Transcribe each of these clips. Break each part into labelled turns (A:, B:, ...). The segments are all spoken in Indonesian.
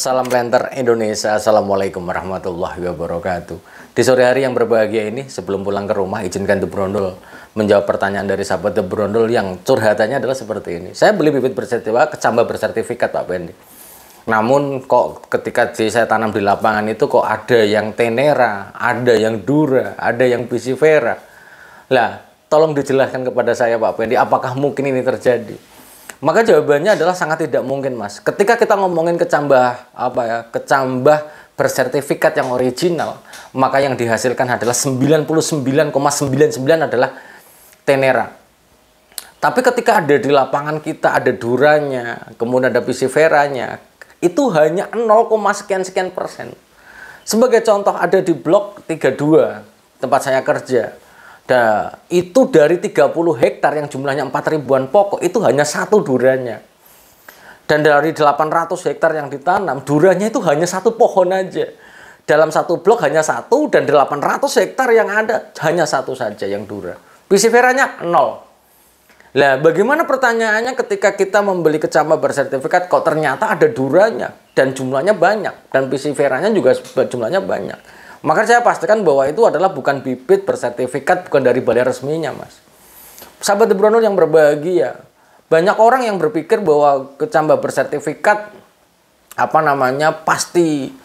A: Salam planter Indonesia. Assalamualaikum warahmatullahi wabarakatuh. Di sore hari yang berbahagia ini, sebelum pulang ke rumah, izinkan The Brondol menjawab pertanyaan dari sahabat The Brondol yang curhatannya adalah seperti ini. Saya beli bibit bersertifikat, kecambah bersertifikat Pak Pendi. Namun kok ketika saya tanam di lapangan itu kok ada yang tenera, ada yang dura, ada yang pisifera. Lah, tolong dijelaskan kepada saya Pak Pendi, apakah mungkin ini terjadi? Maka jawabannya adalah sangat tidak mungkin, Mas. Ketika kita ngomongin kecambah kecambah bersertifikat yang original, maka yang dihasilkan adalah 99,99 adalah tenera. Tapi ketika ada di lapangan kita ada duranya, kemudian ada pisiferanya, itu hanya 0, sekian persen. Sebagai contoh ada di blok 32 tempat saya kerja. Nah, itu dari 30 hektar yang jumlahnya 4 ribuan pokok, itu hanya satu duranya. Dan dari 800 hektar yang ditanam, duranya itu hanya satu pohon aja. Dalam satu blok hanya satu, dan 800 hektar yang ada hanya satu saja yang dura. Pisiferanya 0. Nah, bagaimana pertanyaannya ketika kita membeli kecambah bersertifikat, kok ternyata ada duranya, dan jumlahnya banyak, dan pisiferanya juga jumlahnya banyak. Maka saya pastikan bahwa itu adalah bukan bibit bersertifikat, bukan dari balai resminya, Mas. Sahabat The Brondol yang berbahagia, banyak orang yang berpikir bahwa kecambah bersertifikat pasti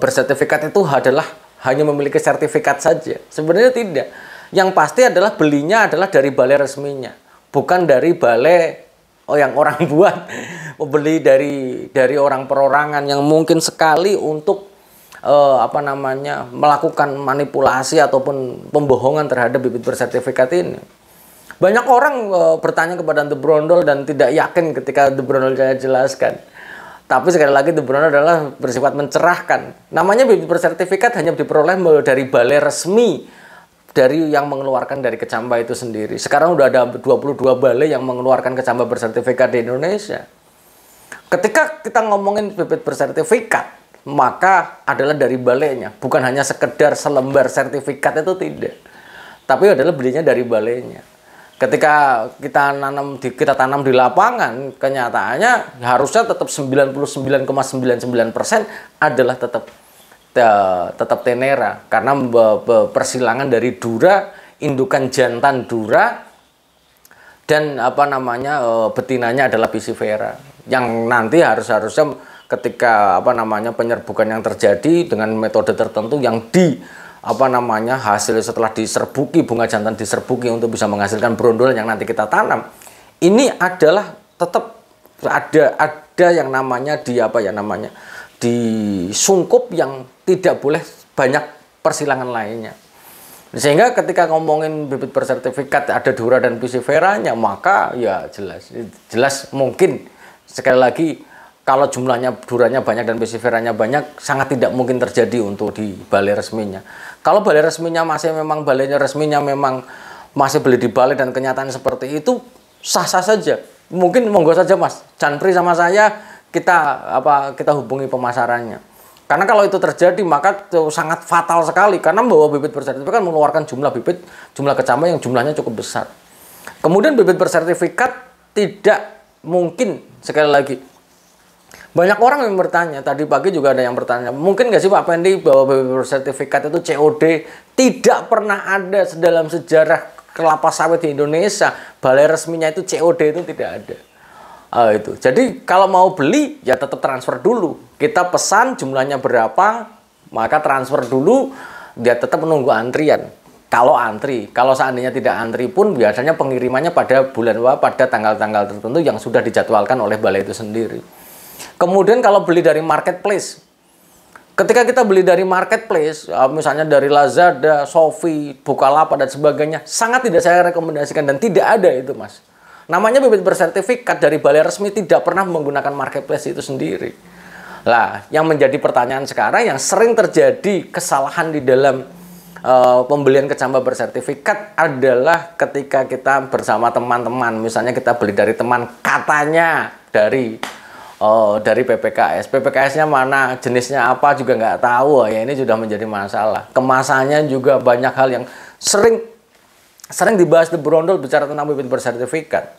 A: bersertifikat itu adalah hanya memiliki sertifikat saja. Sebenarnya tidak. Yang pasti adalah belinya adalah dari balai resminya, bukan dari balai yang orang buat. Beli dari orang perorangan yang mungkin sekali untuk melakukan manipulasi ataupun pembohongan terhadap bibit bersertifikat ini. Banyak orang bertanya kepada The Brondol dan tidak yakin ketika The Brondol saya jelaskan. Tapi sekali lagi The Brondol adalah bersifat mencerahkan. Namanya bibit bersertifikat hanya diperoleh dari balai resmi dari yang mengeluarkan dari kecambah itu sendiri. Sekarang udah ada 22 balai yang mengeluarkan kecambah bersertifikat di Indonesia. Ketika kita ngomongin bibit bersertifikat, maka adalah dari balainya, bukan hanya sekedar selembar sertifikat, itu tidak, tapi adalah belinya dari balainya. Ketika kita tanam di lapangan, kenyataannya harusnya tetap 99,99% adalah tetap tenera, karena persilangan dari dura, indukan jantan dura, dan betinanya adalah pisifera, yang nanti harusnya ketika penyerbukan yang terjadi dengan metode tertentu yang hasil setelah diserbuki, bunga jantan diserbuki untuk bisa menghasilkan brondol yang nanti kita tanam, ini adalah tetap ada yang namanya disungkup yang tidak boleh banyak persilangan lainnya. Sehingga ketika ngomongin bibit bersertifikat ada dura dan pisiferanya, maka ya jelas mungkin, sekali lagi, kalau jumlahnya duranya banyak dan pisiferanya banyak, sangat tidak mungkin terjadi untuk di balai resminya. Kalau balai resminya balainya resminya memang masih beli di balai dan kenyataan seperti itu, sah-sah saja. Mungkin monggo saja Mas, Janpri sama saya kita hubungi pemasarannya. Karena kalau itu terjadi maka itu sangat fatal sekali, karena bahwa bibit bersertifikat mengeluarkan jumlah kecambah yang jumlahnya cukup besar. Kemudian bibit bersertifikat tidak mungkin, sekali lagi, banyak orang yang bertanya, tadi pagi juga ada yang bertanya, mungkin nggak sih Pak Pendi bahwa bibit bersertifikat itu COD? Tidak pernah ada dalam sejarah kelapa sawit di Indonesia, balai resminya itu COD, itu tidak ada. Jadi kalau mau beli ya tetap transfer dulu. Kita pesan jumlahnya berapa, maka transfer dulu, dia tetap menunggu antrian. Kalau seandainya tidak antri pun biasanya pengirimannya pada tanggal-tanggal tertentu yang sudah dijadwalkan oleh balai itu sendiri. Kemudian kalau beli dari marketplace, ketika kita beli dari marketplace, misalnya dari Lazada, Shopee, Bukalapak dan sebagainya, sangat tidak saya rekomendasikan dan tidak ada itu Mas. Namanya bibit bersertifikat dari balai resmi tidak pernah menggunakan marketplace itu sendiri. Lah, yang menjadi pertanyaan sekarang yang sering terjadi kesalahan di dalam pembelian kecambah bersertifikat adalah ketika kita bersama teman-teman, misalnya kita beli dari teman katanya dari PPKS-nya mana, jenisnya apa juga nggak tahu, ya ini sudah menjadi masalah. Kemasannya juga banyak hal yang sering dibahas The Brondol bicara tentang bibit bersertifikat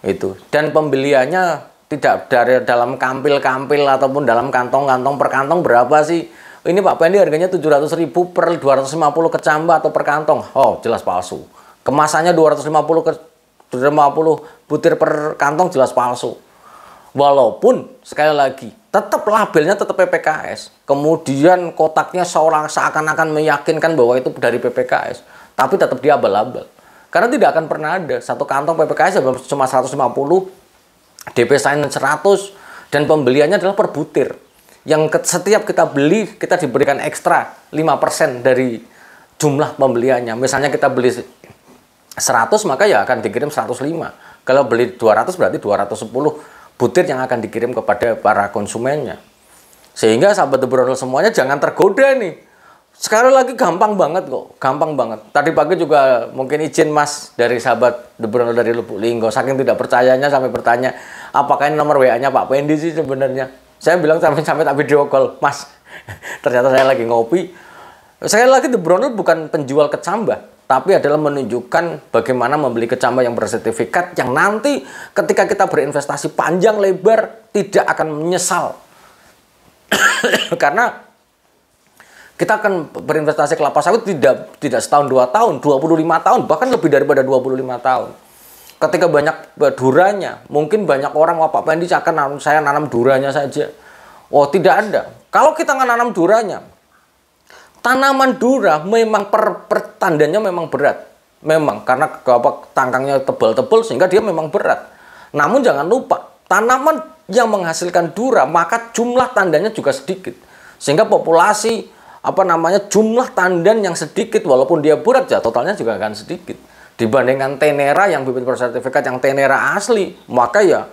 A: itu, dan pembeliannya tidak dari dalam kampil-kampil ataupun dalam kantong-kantong per kantong berapa sih? Ini Pak Pendi harganya 700.000 per 250 kecambah atau per kantong. Oh, jelas palsu. Kemasannya 250 butir per kantong, jelas palsu. Walaupun sekali lagi tetap labelnya tetap PPKS. Kemudian kotaknya seakan-akan meyakinkan bahwa itu dari PPKS, tapi tetap dia abal-abal. Karena tidak akan pernah ada satu kantong PPKS cuma 150, DP sign 100, dan pembeliannya adalah per butir. Yang setiap kita beli, kita diberikan ekstra 5% dari jumlah pembeliannya. Misalnya kita beli 100, maka ya akan dikirim 105. Kalau beli 200 berarti 210 butir yang akan dikirim kepada para konsumennya. Sehingga sahabat The Brondol semuanya jangan tergoda nih. Sekali lagi gampang banget kok, gampang banget. Tadi pagi juga mungkin izin Mas dari sahabat The Brondol dari Lubuk Linggau, saking tidak percayanya sampai bertanya, apakah ini nomor WA-nya Pak Pendi sih sebenarnya. Saya bilang sampai tak video call, Mas, ternyata saya lagi ngopi. Sekali lagi The Brondol bukan penjual kecambah, tapi adalah menunjukkan bagaimana membeli kecambah yang bersertifikat yang nanti ketika kita berinvestasi panjang lebar tidak akan menyesal. Karena kita akan berinvestasi kelapa sawit tidak setahun 2 tahun, 25 tahun, bahkan lebih daripada 25 tahun. Ketika banyak duranya, mungkin banyak orang, wah Pak Pendi saya nanam duranya saja. Oh, tidak ada. Kalau kita nggak nanam duranya, tanaman dura memang pertandanya memang berat. Memang karena tangkangnya tebal-tebal sehingga dia memang berat. Namun jangan lupa, tanaman yang menghasilkan dura maka jumlah tandanya juga sedikit. Sehingga populasi jumlah tandan yang sedikit walaupun dia berat ya totalnya juga akan sedikit. Dibandingkan tenera yang bibit bersertifikat yang tenera asli, maka ya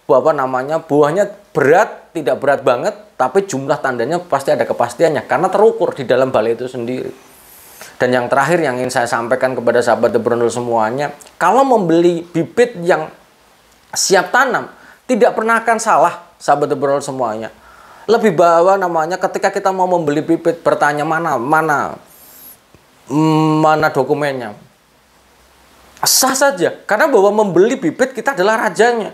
A: buahnya berat, tidak berat banget, tapi jumlah tandanya pasti ada kepastiannya karena terukur di dalam balai itu sendiri. Dan yang terakhir yang ingin saya sampaikan kepada sahabat The Brondol semuanya, kalau membeli bibit yang siap tanam, tidak pernah akan salah sahabat The Brondol semuanya. Lebih ketika kita mau membeli bibit, bertanya mana dokumennya. Sah saja, karena bahwa membeli bibit kita adalah rajanya.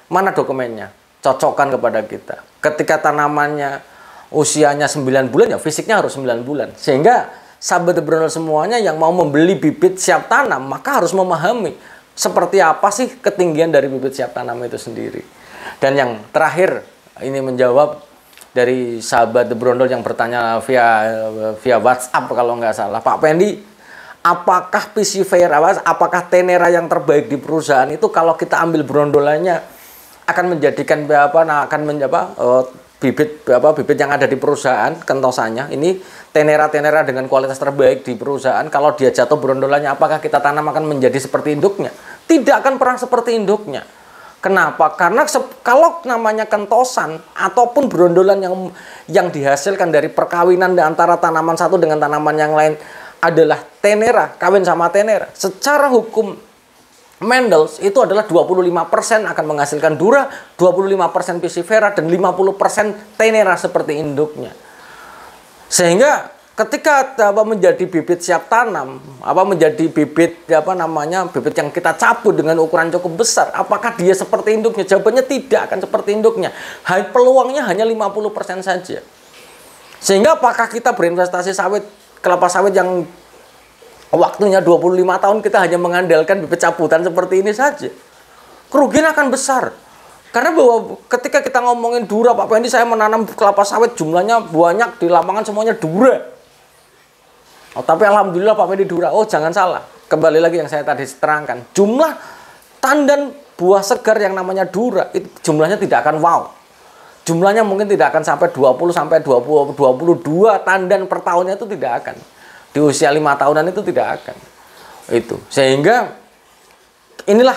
A: Mana dokumennya? Cocokkan kepada kita. Ketika tanamannya usianya 9 bulan, ya fisiknya harus 9 bulan. Sehingga sahabat The Brondol semuanya yang mau membeli bibit siap tanam, maka harus memahami seperti apa sih ketinggian dari bibit siap tanam itu sendiri. Dan yang terakhir, ini menjawab dari sahabat The Brondol yang bertanya via WhatsApp kalau nggak salah. Pak Pendi, apakah Piscifera, apakah tenera yang terbaik di perusahaan itu kalau kita ambil brondolannya akan menjadikan bibit yang ada di perusahaan kentosannya ini tenera dengan kualitas terbaik di perusahaan, kalau dia jatuh brondolannya apakah kita tanam akan menjadi seperti induknya? Tidak akan pernah seperti induknya. Kenapa? Karena kalau namanya kentosan ataupun brondolan yang dihasilkan dari perkawinan antara tanaman satu dengan tanaman yang lain adalah tenera, kawin sama tenera. Secara hukum Mendel itu adalah 25% akan menghasilkan dura, 25% Piscifera, dan 50% tenera seperti induknya. Sehingga ketika menjadi bibit siap tanam, menjadi bibit bibit yang kita cabut dengan ukuran cukup besar, apakah dia seperti induknya? Jawabannya tidak akan seperti induknya. Peluangnya hanya 50% saja. Sehingga apakah kita berinvestasi kelapa sawit yang waktunya 25 tahun kita hanya mengandalkan bibit cabutan seperti ini saja, kerugian akan besar. Karena bahwa ketika kita ngomongin dura, Pak Pendi saya menanam kelapa sawit jumlahnya banyak di lapangan semuanya dura. Oh, tapi alhamdulillah Pak Pendi dura. Oh, jangan salah. Kembali lagi yang saya tadi terangkan, jumlah tandan buah segar yang namanya dura itu jumlahnya tidak akan wow. Jumlahnya mungkin tidak akan sampai 20 sampai 22 tandan per tahunnya, itu tidak akan. Di usia 5 tahunan itu tidak akan. Itu. Sehingga inilah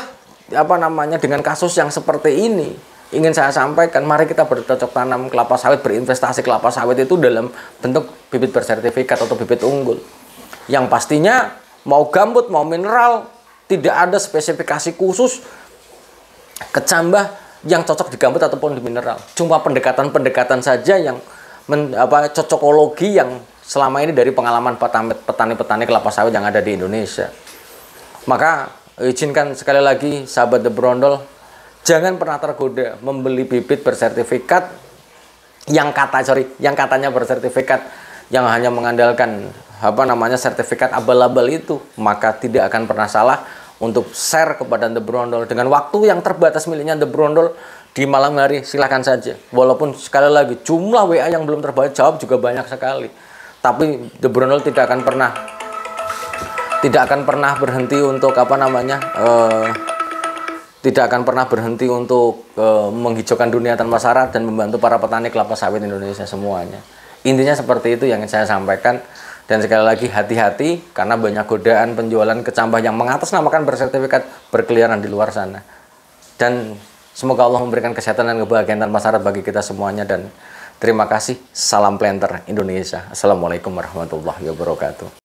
A: dengan kasus yang seperti ini ingin saya sampaikan, mari kita bercocok tanam kelapa sawit, berinvestasi kelapa sawit itu dalam bentuk bibit bersertifikat atau bibit unggul. Yang pastinya mau gambut, mau mineral, tidak ada spesifikasi khusus kecambah yang cocok di gambut ataupun di mineral. Cuma pendekatan-pendekatan saja yang cocokologi yang selama ini dari pengalaman petani-petani kelapa sawit yang ada di Indonesia. Maka izinkan sekali lagi sahabat The Brondol, Jangan pernah tergoda membeli bibit bersertifikat yang katanya bersertifikat, yang hanya mengandalkan sertifikat abal-abal itu. Maka tidak akan pernah salah untuk share kepada The Brondol dengan waktu yang terbatas miliknya The Brondol di malam hari. Silahkan saja, walaupun sekali lagi jumlah WA yang belum terjawab juga banyak sekali, tapi The Brondol tidak akan pernah berhenti untuk menghijaukan dunia tanpa syarat dan membantu para petani kelapa sawit Indonesia semuanya. Intinya seperti itu yang saya sampaikan. Dan sekali lagi, hati-hati karena banyak godaan penjualan kecambah yang mengatasnamakan bersertifikat berkeliaran di luar sana. Dan semoga Allah memberikan kesehatan dan kebahagiaan tanpa syarat bagi kita semuanya. Dan terima kasih. Salam planter Indonesia. Assalamualaikum warahmatullahi wabarakatuh.